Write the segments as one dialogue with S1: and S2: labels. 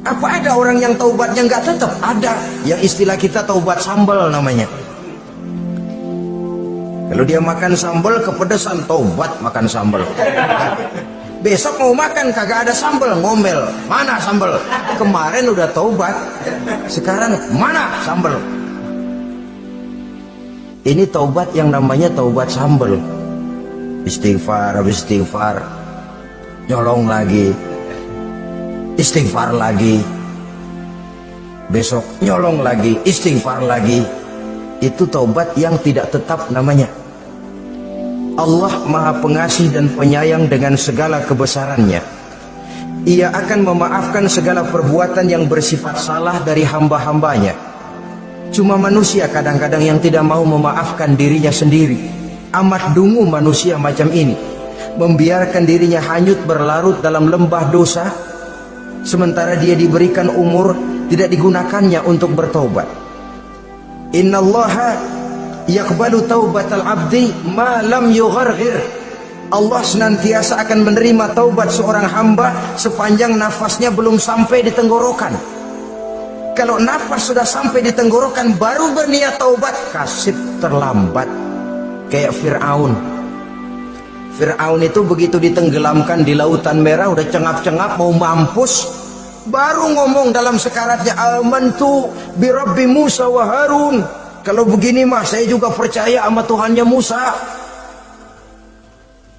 S1: Apa ada orang yang taubatnya nggak tetap? Ada. Yang istilah kita taubat sambal namanya. Kalau dia makan sambal kepedesan, taubat makan sambal. Besok mau makan kagak ada sambal, ngomel. Mana sambal? Kemarin udah taubat, sekarang mana sambal? Ini taubat yang namanya taubat sambal. Istighfar, istighfar, nyolong lagi, istighfar lagi, besok nyolong lagi, istighfar lagi. Itu taubat yang tidak tetap namanya. Allah Maha Pengasih dan Penyayang dengan segala kebesarannya. Ia akan memaafkan segala perbuatan yang bersifat salah dari hamba-hambanya. Cuma manusia kadang-kadang yang tidak mau memaafkan dirinya sendiri. Amat dungu manusia macam ini, membiarkan dirinya hanyut berlarut dalam lembah dosa, sementara dia diberikan umur tidak digunakannya untuk bertobat. Innallaha yaqbalu taubatal abdi ma lam yugharghir. Allah senantiasa akan menerima taubat seorang hamba sepanjang nafasnya belum sampai di tenggorokan. Kalau nafas sudah sampai di tenggorokan baru berniat taubat, kasih terlambat. Kayak Fir'aun. Fir'aun itu begitu ditenggelamkan di lautan merah, udah cengap-cengap mau mampus, baru ngomong dalam sekaratnya, amantu bi Rabbi Musa wa Harun. Kalau begini mah saya juga percaya sama Tuhannya Musa.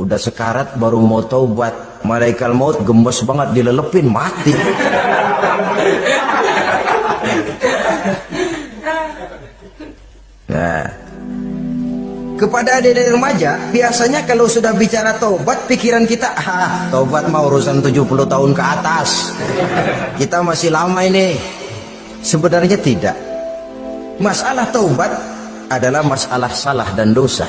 S1: Udah sekarat baru mau taubat, malaikat maut gemes banget dilelepin, mati. Nah, kepada adik-adik remaja, biasanya kalau sudah bicara taubat, pikiran kita, taubat mah urusan 70 tahun ke atas. Kita masih lama ini. Sebenarnya tidak. Masalah taubat adalah masalah salah dan dosa.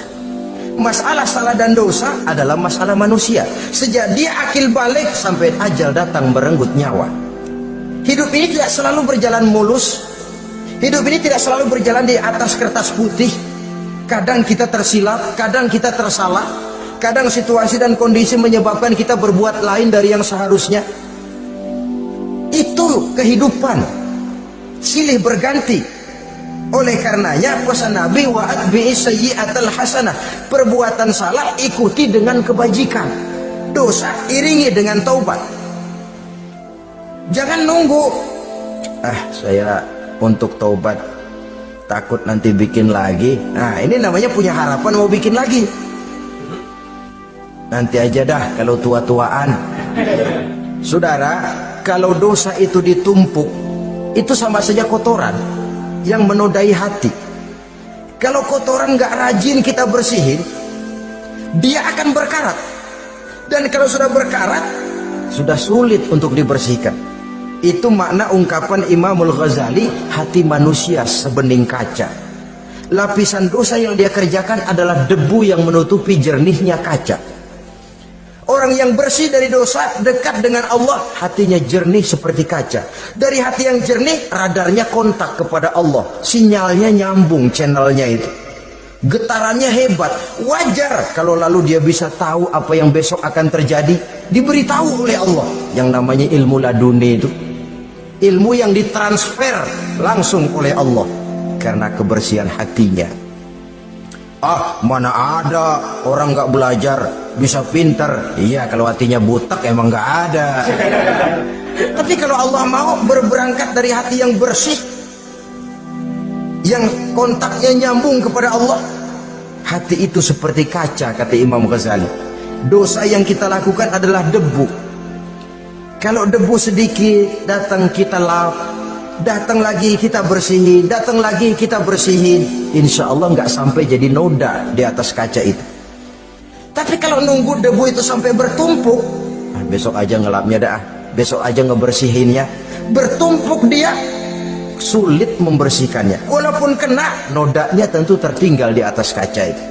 S1: Masalah salah dan dosa adalah masalah manusia. Sejak dia akil balik sampai ajal datang merenggut nyawa. Hidup ini tidak selalu berjalan mulus. Hidup ini tidak selalu berjalan di atas kertas putih. Kadang kita tersilap, kadang kita tersalah, kadang situasi dan kondisi menyebabkan kita berbuat lain dari yang seharusnya. Itu kehidupan, silih berganti. Oleh karenanya pesan Nabi, wa atbi'i sayyi'atal hasanah, perbuatan salah ikuti dengan kebajikan, dosa iringi dengan taubat. Jangan nunggu, saya untuk taubat takut nanti bikin lagi. Nah, ini namanya punya harapan mau bikin lagi. Nanti aja dah kalau tua-tuaan. Saudara, kalau dosa itu ditumpuk, itu sama saja kotoran yang menodai hati. Kalau kotoran nggak rajin kita bersihin, dia akan berkarat. Dan kalau sudah berkarat, sudah sulit untuk dibersihkan. Itu makna ungkapan Imamul Ghazali, hati manusia sebening kaca. Lapisan dosa yang dia kerjakan adalah debu yang menutupi jernihnya kaca. Orang yang bersih dari dosa, dekat dengan Allah, hatinya jernih seperti kaca. Dari hati yang jernih, radarnya kontak kepada Allah. Sinyalnya nyambung channelnya itu. Getarannya hebat. Wajar kalau lalu dia bisa tahu apa yang besok akan terjadi. Diberitahu oleh Allah. Yang namanya ilmu laduni itu. Ilmu yang ditransfer langsung oleh Allah. Karena kebersihan hatinya. Mana ada orang nggak belajar bisa pinter. Iya, kalau hatinya butek emang nggak ada. Tapi kalau Allah mau berberangkat dari hati yang bersih, yang kontaknya nyambung kepada Allah, hati itu seperti kaca, kata Imam Ghazali. Dosa yang kita lakukan adalah debu. Kalau debu sedikit datang kita lap, datang lagi kita bersihin, datang lagi kita bersihin, insya Allah nggak sampai jadi noda di atas kaca itu. Tapi kalau nunggu debu itu sampai bertumpuk, besok aja ngelapnya dah, besok aja ngebersihinnya, bertumpuk dia, sulit membersihkannya. Walaupun kena, nodanya tentu tertinggal di atas kaca itu.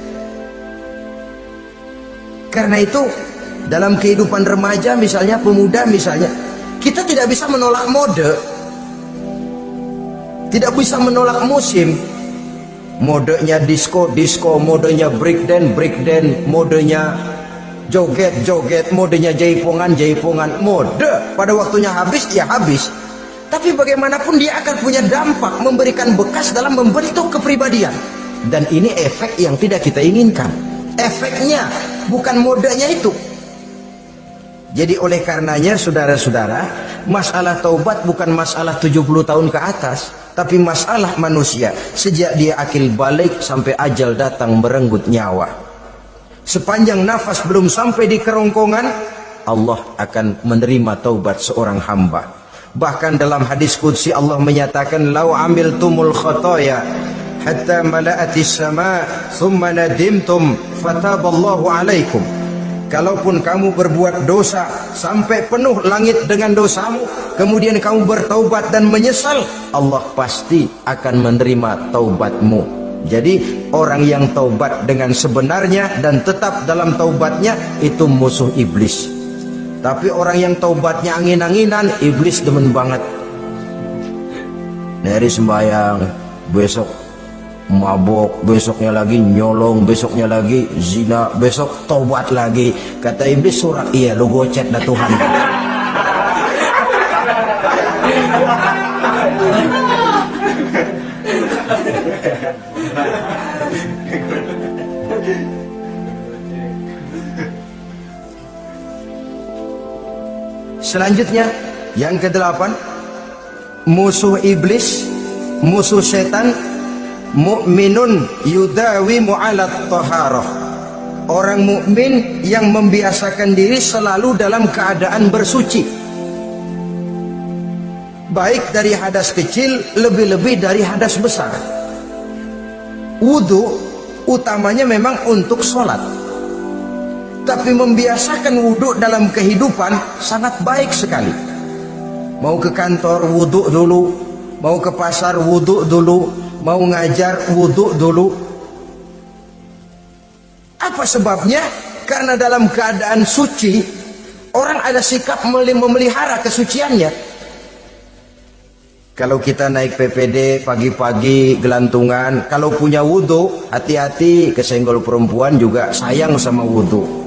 S1: Karena itu dalam kehidupan remaja misalnya, pemuda misalnya, kita tidak bisa menolak mode, tidak bisa menolak musim. Modenya disco, modenya breakdance, modenya joget, modenya jaipongan. Mode pada waktunya habis, ya habis. tapi bagaimanapun dia akan punya dampak, memberikan bekas dalam membentuk kepribadian. Dan ini efek yang tidak kita inginkan. Efeknya, bukan modanya itu. Jadi oleh karenanya saudara-saudara, masalah taubat bukan masalah 70 tahun ke atas, tapi masalah manusia sejak dia akil balik sampai ajal datang merenggut nyawa. Sepanjang nafas belum sampai di kerongkongan, Allah akan menerima taubat seorang hamba. Bahkan dalam hadis qudsi Allah menyatakan, "Lau amiltumul khotoya hatta mala'atis sama thumma nadimtum fataballahu alaikum." Kalaupun kamu berbuat dosa sampai penuh langit dengan dosamu, kemudian kamu bertaubat dan menyesal, Allah pasti akan menerima taubatmu. Jadi orang yang taubat dengan sebenarnya dan tetap dalam taubatnya, itu musuh iblis. Tapi orang yang taubatnya angin-anginan, iblis demen banget. Dari sembahyang, besok mabok, besoknya lagi nyolong, besoknya lagi zina, besok taubat lagi. Kata iblis, surat, iya lu gocet dah Tuhan. Selanjutnya yang ke-8, musuh iblis, musuh setan, mu'minun yudawimu ala taharah. Orang mukmin yang membiasakan diri selalu dalam keadaan bersuci, baik dari hadas kecil, lebih-lebih dari hadas besar. Wudu utamanya memang untuk sholat, tapi membiasakan wudu dalam kehidupan sangat baik sekali. Mau ke kantor wudu dulu, mau ke pasar wudu dulu, mau ngajar wudu dulu. Apa sebabnya? Karena dalam keadaan suci, orang ada sikap memelihara kesuciannya. Kalau kita naik PPD pagi-pagi gelantungan, kalau punya wudu, hati-hati, kesenggol perempuan juga sayang sama wudu.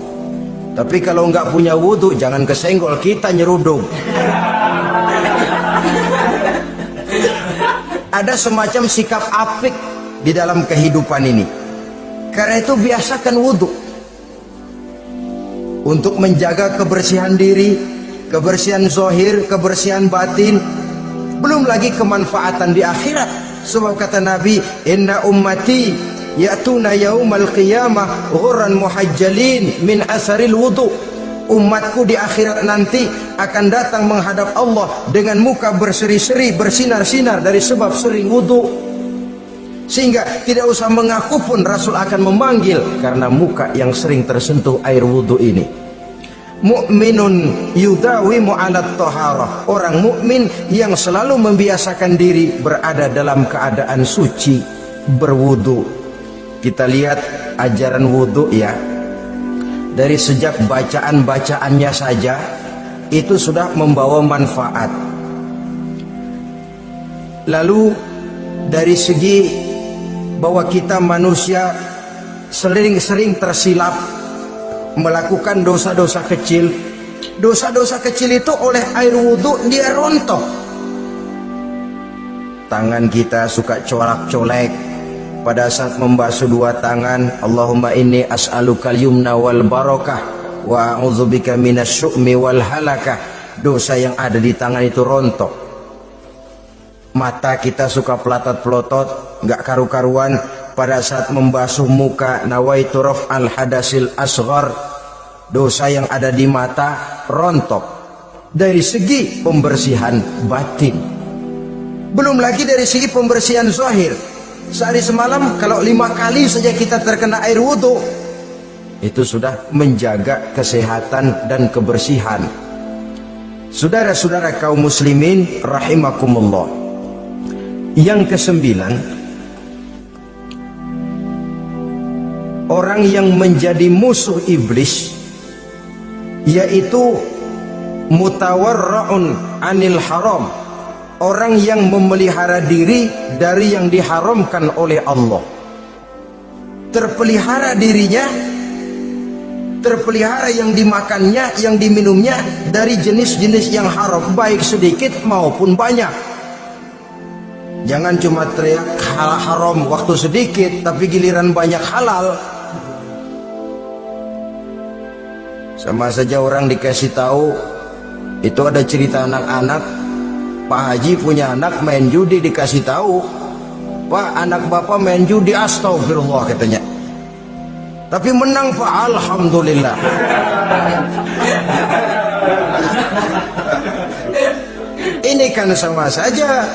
S1: Tapi kalau nggak punya wudu, jangan kesenggol, kita nyeruduk. Ada semacam sikap apik di dalam kehidupan ini. Karena itu biasakan wudu untuk menjaga kebersihan diri, kebersihan zahir, kebersihan batin, belum lagi kemanfaatan di akhirat. Sebab kata Nabi, "Inna ummati ya'tuna yaumal qiyamah ghurran muhajjalin min asaril wudu." Umatku di akhirat nanti akan datang menghadap Allah dengan muka berseri-seri, bersinar-sinar dari sebab sering wudu. Sehingga tidak usah mengaku pun Rasul akan memanggil karena muka yang sering tersentuh air wudu ini. Mu'minun yudawimu ala taharah. Orang mukmin yang selalu membiasakan diri berada dalam keadaan suci, berwudu. Kita lihat ajaran wudu ya. Dari sejak bacaan-bacaannya saja itu sudah membawa manfaat. Lalu dari segi bahwa kita manusia sering tersilap melakukan dosa-dosa kecil. Dosa-dosa kecil itu oleh air wudhu dia rontok. Tangan kita suka corak-colek pada saat membasuh dua tangan. Allahumma inni as'alukal yumna wal barakah wa a'udzubika minasyu'mi wal halakah. Dosa yang ada di tangan itu rontok. Mata kita suka pelotot-pelotot, nggak karu-karuan pada saat membasuh muka. Nawaitu raf'al hadasil asghar. Dosa yang ada di mata rontok. Dari segi pembersihan batin, belum lagi dari segi pembersihan zahir. Sehari semalam kalau 5 kali saja kita terkena air wudhu, itu sudah menjaga kesehatan dan kebersihan. Saudara-saudara kaum muslimin rahimakumullah. Yang ke-9, orang yang menjadi musuh iblis yaitu mutawarra'un anil haram. Orang yang memelihara diri dari yang diharamkan oleh Allah. Terpelihara dirinya terpelihara yang dimakannya, yang diminumnya dari jenis-jenis yang haram, baik sedikit maupun banyak. Jangan cuma teriak haram waktu sedikit, tapi giliran banyak halal. Sama saja orang dikasih tahu, itu ada cerita anak-anak, Pak Haji punya anak main judi, dikasih tahu, Pak, anak bapak main judi, astagfirullah katanya. Tapi menang Pak, alhamdulillah. Ini kan sama saja,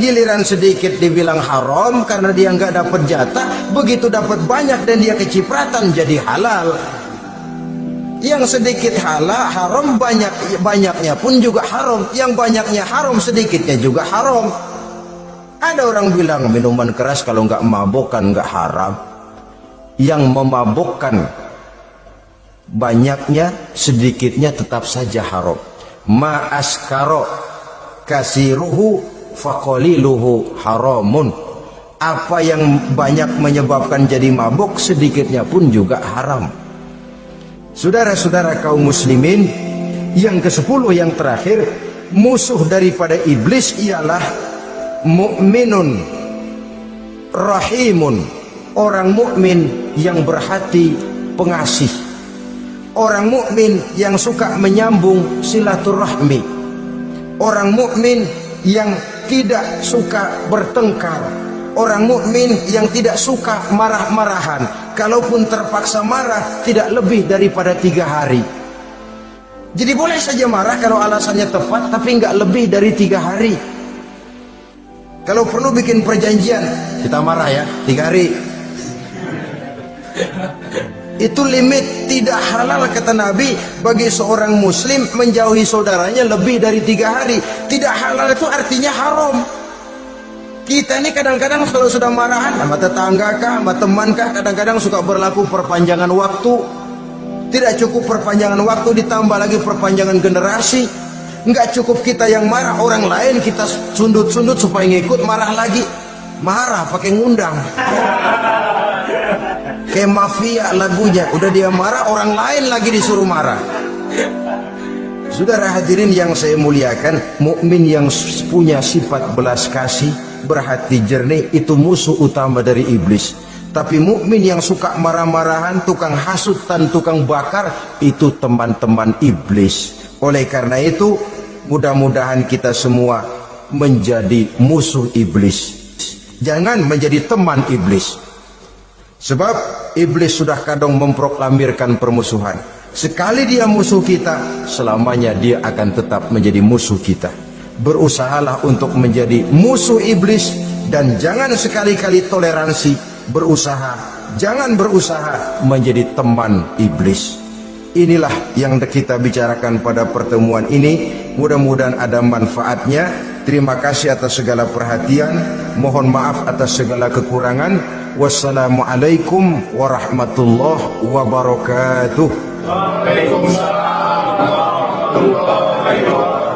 S1: giliran sedikit dibilang haram karena dia nggak dapat jatah, begitu dapat banyak dan dia kecipratan jadi halal. Yang sedikit halal haram, banyaknya pun juga haram. Yang banyaknya haram, sedikitnya juga haram. Ada orang bilang minuman keras kalau nggak mabukkan nggak haram. Yang memabukkan banyaknya, sedikitnya tetap saja haram. Ma askaro kasiruhu faqaliluhu haramun. Apa yang banyak menyebabkan jadi mabuk, sedikitnya pun juga haram. Saudara-saudara kaum muslimin, yang ke-10 yang terakhir, musuh daripada iblis ialah mukminun rahimun, orang mukmin yang berhati pengasih, orang mukmin yang suka menyambung silaturahmi, orang mukmin yang tidak suka bertengkar, orang mukmin yang tidak suka marah-marahan. Kalaupun terpaksa marah, tidak lebih daripada 3 hari. Jadi boleh saja marah kalau alasannya tepat, tapi nggak lebih dari 3 hari. Kalau perlu bikin perjanjian, kita marah ya 3 hari. Itu limit. Tidak halal kata Nabi bagi seorang muslim menjauhi saudaranya lebih dari 3 hari. Tidak halal itu artinya haram. Kita ini kadang-kadang kalau sudah marahan sama tetangga kah, sama teman kah, kadang-kadang suka berlaku perpanjangan waktu. Tidak cukup perpanjangan waktu, ditambah lagi perpanjangan generasi. Nggak cukup kita yang marah, orang lain kita sundut-sundut supaya ngikut marah lagi. Marah pakai ngundang. Kayak mafia lagunya, udah dia marah, orang lain lagi disuruh marah. Saudara hadirin yang saya muliakan, mukmin yang punya sifat belas kasih, berhati jernih, itu musuh utama dari iblis. Tapi mukmin yang suka marah-marahan, tukang hasutan, tukang bakar, itu teman-teman iblis. Oleh karena itu, mudah-mudahan kita semua menjadi musuh iblis. Jangan menjadi teman iblis. Sebab iblis sudah kadang memproklamirkan permusuhan. Sekali dia musuh kita, selamanya dia akan tetap menjadi musuh kita. Berusahalah untuk menjadi musuh iblis, dan jangan sekali-kali toleransi. Jangan berusaha menjadi teman iblis. Inilah yang kita bicarakan pada pertemuan ini. Mudah-mudahan ada manfaatnya. Terima kasih atas segala perhatian. Mohon maaf atas segala kekurangan. Wassalamualaikum warahmatullahi wabarakatuh. Waalaikumsalam warahmatullahi wabarakatuh.